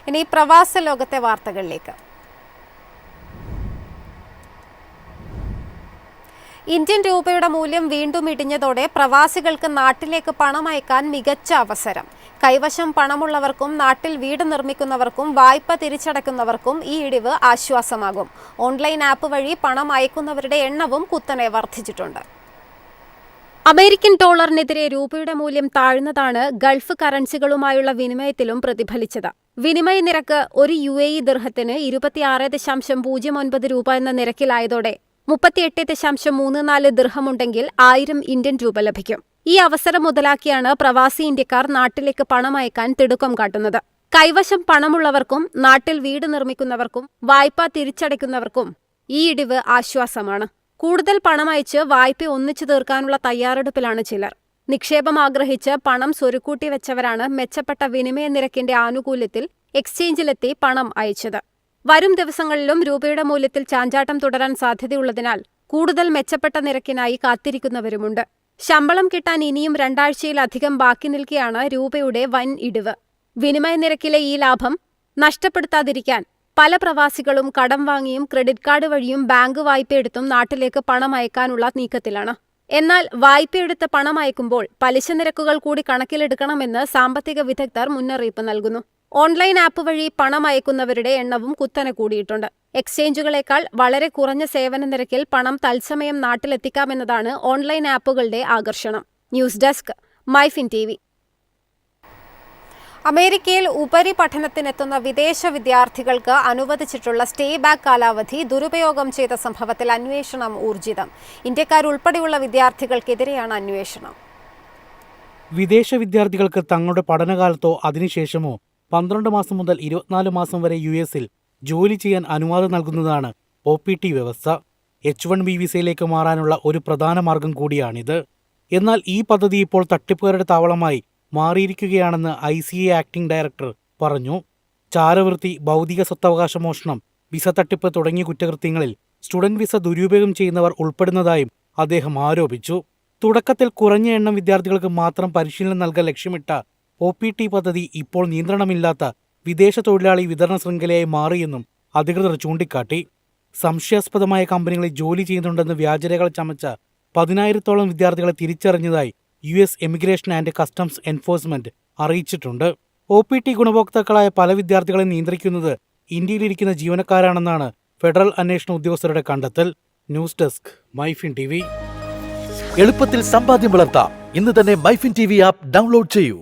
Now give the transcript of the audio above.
ഇനി പ്രവാസ ലോകത്തെ വാർത്തകളിലേക്ക്. ഇന്ത്യൻ രൂപയുടെ മൂല്യം വീണ്ടും ഇടിഞ്ഞതോടെ പ്രവാസികൾക്ക് നാട്ടിലേക്ക് പണം അയക്കാൻ മികച്ച അവസരം. കൈവശം പണമുള്ളവർക്കും നാട്ടിൽ വീട് നിർമ്മിക്കുന്നവർക്കും വായ്പ തിരിച്ചടയ്ക്കുന്നവർക്കും ഈ ഇടിവ് ആശ്വാസമാകും. ഓൺലൈൻ ആപ്പ് വഴി പണം അയക്കുന്നവരുടെ എണ്ണവും കുത്തനെ വർദ്ധിച്ചിട്ടുണ്ട്. അമേരിക്കൻ ഡോളറിനെതിരെ രൂപയുടെ മൂല്യം താഴ്ന്നതാണ് ഗൾഫ് കറൻസികളുമായുള്ള വിനിമയത്തിലും പ്രതിഫലിച്ചത്. വിനിമയ നിരക്ക് ഒരു UAE ദിർഹത്തിന് 26.09 രൂപ എന്ന നിരക്കിലായതോടെ 38.34 ദിർഹമുണ്ടെങ്കിൽ 1000 ഇന്ത്യൻ രൂപ ലഭിക്കും. ഈ അവസരം മുതലാക്കിയാണ് പ്രവാസി ഇന്ത്യക്കാർ നാട്ടിലേക്ക് പണം അയക്കാൻ തിടുക്കം കാട്ടുന്നത്. കൈവശം പണമുള്ളവർക്കും നാട്ടിൽ വീട് നിർമ്മിക്കുന്നവർക്കും വായ്പ തിരിച്ചടയ്ക്കുന്നവർക്കും ഈ ഇടിവ് ആശ്വാസമാണ്. കൂടുതൽ പണം അയച്ച് വായ്പ ഒന്നിച്ചു തീർക്കാനുള്ള തയ്യാറെടുപ്പിലാണ് ചിലർ. നിക്ഷേപം ആഗ്രഹിച്ച് പണം സ്വരുക്കൂട്ടി വെച്ചവരാണ് മെച്ചപ്പെട്ട വിനിമയ നിരക്കിന്റെ ആനുകൂല്യത്തിൽ എക്സ്ചേഞ്ചിലെത്തി പണം അയച്ചത്. വരും ദിവസങ്ങളിലും രൂപയുടെ മൂല്യത്തിൽ ചാഞ്ചാട്ടം തുടരാൻ സാധ്യതയുള്ളതിനാൽ കൂടുതൽ മെച്ചപ്പെട്ട നിരക്കിനായി കാത്തിരിക്കുന്നവരുമുണ്ട്. ശമ്പളം കിട്ടാൻ ഇനിയും 2 ആഴ്ചയിലധികം ബാക്കി നിൽക്കെയാണ് രൂപയുടെ വൻ ഇടിവ്. വിനിമയ നിരക്കിലെ ഈ ലാഭം നഷ്ടപ്പെടുത്താതിരിക്കാൻ പല പ്രവാസികളും കടം വാങ്ങിയും ക്രെഡിറ്റ് കാർഡ് വഴിയും ബാങ്ക് വായ്പയെടുത്തും നാട്ടിലേക്ക് പണം അയക്കാനുള്ള നീക്കത്തിലാണ്. എന്നാൽ വായ്പയെടുത്ത് പണം അയക്കുമ്പോൾ പലിശ നിരക്കുകൾ കൂടി കണക്കിലെടുക്കണമെന്ന് സാമ്പത്തിക വിദഗ്ധർ മുന്നറിയിപ്പ് നൽകുന്നു. ഓൺലൈൻ ആപ്പ് വഴി പണം അയക്കുന്നവരുടെ എണ്ണവും കുത്തനെ കൂടിയിട്ടുണ്ട്. എക്സ്ചേഞ്ചുകളേക്കാൾ വളരെ കുറഞ്ഞ സേവന നിരക്കിൽ പണം തത്സമയം നാട്ടിലെത്തിക്കാമെന്നതാണ് ഓൺലൈൻ ആപ്പുകളുടെ ആകർഷണം. News desk, MyFin TV. അമേരിക്കയിൽ ഉപരിപഠനത്തിനെത്തുന്ന വിദേശ വിദ്യാർത്ഥികൾക്ക് അനുവദിച്ചിട്ടുള്ള സ്റ്റേ ബാക്ക് കാലാവധി ദുരുപയോഗം ചെയ്ത സംഭവത്തിൽ അന്വേഷണം ഊർജിതം. ഇന്ത്യക്കാരുൾപ്പെടെയുള്ള വിദ്യാർത്ഥികൾക്കെതിരെയാണ് അന്വേഷണം. വിദേശ വിദ്യാർത്ഥികൾക്ക് തങ്ങളുടെ പഠനകാലത്തോ അതിനുശേഷമോ 12 മാസം മുതൽ 24 മാസം വരെ US-ൽ ജോലി ചെയ്യാൻ അനുവാദം നൽകുന്നതാണ് OPT വ്യവസ്ഥ. H-1B വിസയിലേക്ക് മാറാനുള്ള ഒരു പ്രധാന മാർഗം കൂടിയാണിത്. എന്നാൽ ഈ പദ്ധതി ഇപ്പോൾ തട്ടിപ്പുകാരുടെ താവളമായി മാറിയിരിക്കുകയാണെന്ന് ICA ആക്ടിംഗ് ഡയറക്ടർ പറഞ്ഞു. ചാരവൃത്തി, ഭൗതിക സ്വത്തവകാശ മോഷണം, വിസ തട്ടിപ്പ് തുടങ്ങിയ കുറ്റകൃത്യങ്ങളിൽ സ്റ്റുഡന്റ് വിസ ദുരുപയോഗം ചെയ്യുന്നവർ ഉൾപ്പെടുന്നതായും അദ്ദേഹം ആരോപിച്ചു. തുടക്കത്തിൽ കുറഞ്ഞ എണ്ണം വിദ്യാർത്ഥികൾക്ക് മാത്രം പരിശീലനം നൽകാൻ ലക്ഷ്യമിട്ട OPT പദ്ധതി ഇപ്പോൾ നിയന്ത്രണമില്ലാത്ത വിദേശ തൊഴിലാളി വിതരണ ശൃംഖലയായി മാറിയെന്നും അധികൃതർ ചൂണ്ടിക്കാട്ടി. സംശയാസ്പദമായ കമ്പനികളിൽ ജോലി ചെയ്യുന്നുണ്ടെന്ന് വ്യാജരേഖകൾ ചമച്ച 10,000-ഓളം വിദ്യാർത്ഥികളെ തിരിച്ചറിഞ്ഞതായി US emigration and customs enforcement അറിയിച്ചിട്ടുണ്ട്. OPT ഗുണഭോക്താക്കളായ പല വിദ്യാർത്ഥികളെ നിയന്ത്രിക്കുന്നത് ഇന്ത്യയിലിരിക്കുന്ന ജീവനക്കാരാണെന്നാണ് ഫെഡറൽ അന്വേഷണ ഉദ്യോഗസ്ഥരുടെ കണ്ടെത്തൽ. News desk, MyFin TV. എളുപ്പത്തിൽ സമ്പാദ്യം വളർത്താം. ഇന്ന് തന്നെ മൈഫിൻ TV ആപ്പ് ഡൗൺലോഡ് ചെയ്യൂ.